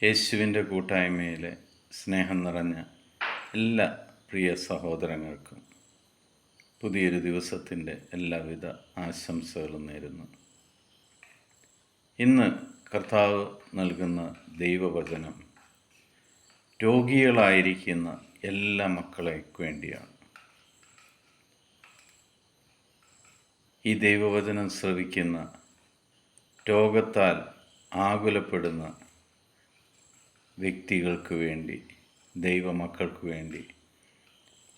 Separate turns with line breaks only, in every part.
യേശുവിൻ്റെ കൂട്ടായ്മയിലെ സ്നേഹം നിറഞ്ഞ എല്ലാ പ്രിയ സഹോദരങ്ങൾക്കും പുതിയൊരു ദിവസത്തിൻ്റെ എല്ലാവിധ ആശംസകളും നേരുന്നു. ഇന്ന് കർത്താവ് നൽകുന്ന ദൈവവചനം രോഗികളായിരിക്കുന്ന എല്ലാ മക്കളെക്ക് വേണ്ടിയാണ്. ഈ ദൈവവചനം ശ്രവിക്കുന്ന രോഗത്താൽ ആകുലപ്പെടുന്ന വ്യക്തികൾക്ക് വേണ്ടി, ദൈവമക്കൾക്ക് വേണ്ടി,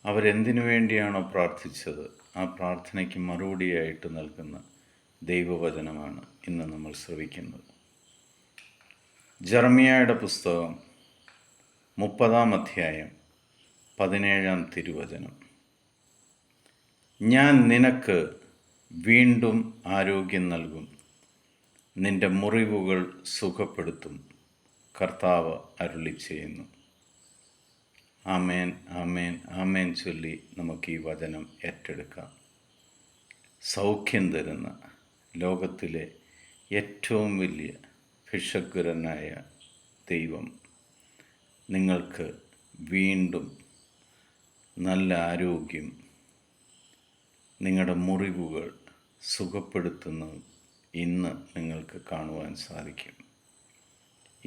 അവരെന്തിനു വേണ്ടിയാണോ പ്രാർത്ഥിച്ചത് ആ പ്രാർത്ഥനയ്ക്ക് മറുപടിയായിട്ട് നൽകുന്ന ദൈവവചനമാണ് ഇന്ന് നമ്മൾ ശ്രവിക്കുന്നത്. ജെറമ്യായുടെ പുസ്തകം 30-ാം അധ്യായം 17-ാം തിരുവചനം. ഞാൻ നിനക്ക് വീണ്ടും ആരോഗ്യം നൽകും, നിന്റെ മുറിവുകൾ സുഖപ്പെടുത്തും, കർത്താവ് അരുളിച്ചെയ്യുന്നു. ആമേൻ, ആമേൻ, ആമേൻ ചൊല്ലി നമുക്ക് ഈ വചനം ഏറ്റെടുക്കാം. സൗഖ്യം തരുന്ന ലോകത്തിലെ ഏറ്റവും വലിയ ഭിഷഗ്വരനായ ദൈവം നിങ്ങൾക്ക് വീണ്ടും നല്ല ആരോഗ്യം, നിങ്ങളുടെ മുറിവുകൾ സുഖപ്പെടുത്തുന്നതും ഇന്ന് നിങ്ങൾക്ക് കാണുവാൻ സാധിക്കും.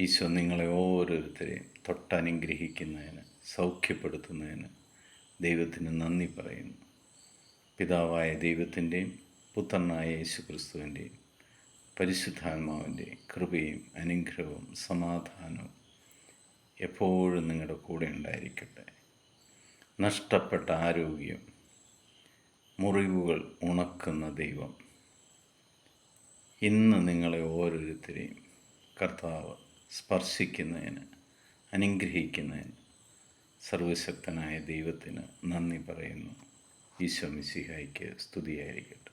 ഈശോ നിങ്ങളെ ഓരോരുത്തരെയും തൊട്ടനുഗ്രഹിക്കുന്നതിന്, സൗഖ്യപ്പെടുത്തുന്നതിന് ദൈവത്തിന് നന്ദി പറയുന്നു. പിതാവായ ദൈവത്തിൻ്റെയും പുത്രനായ യേശു ക്രിസ്തുവിൻ്റെയും പരിശുദ്ധാത്മാവിൻ്റെയും കൃപയും അനുഗ്രഹവും സമാധാനവും എപ്പോഴും നിങ്ങളുടെ കൂടെ ഉണ്ടായിരിക്കട്ടെ. നഷ്ടപ്പെട്ട ആരോഗ്യം, മുറിവുകൾ ഉണക്കുന്ന ദൈവം ഇന്ന് നിങ്ങളെ ഓരോരുത്തരെയും കർത്താവ് സ്പർശിക്കുന്നതിന്, അനുഗ്രഹിക്കുന്നതിന് സർവശക്തനായ ദൈവത്തിന് നന്ദി പറയുന്നു. ഈശോ മിശിഹായ്ക്ക് സ്തുതിയായിരിക്കട്ടെ.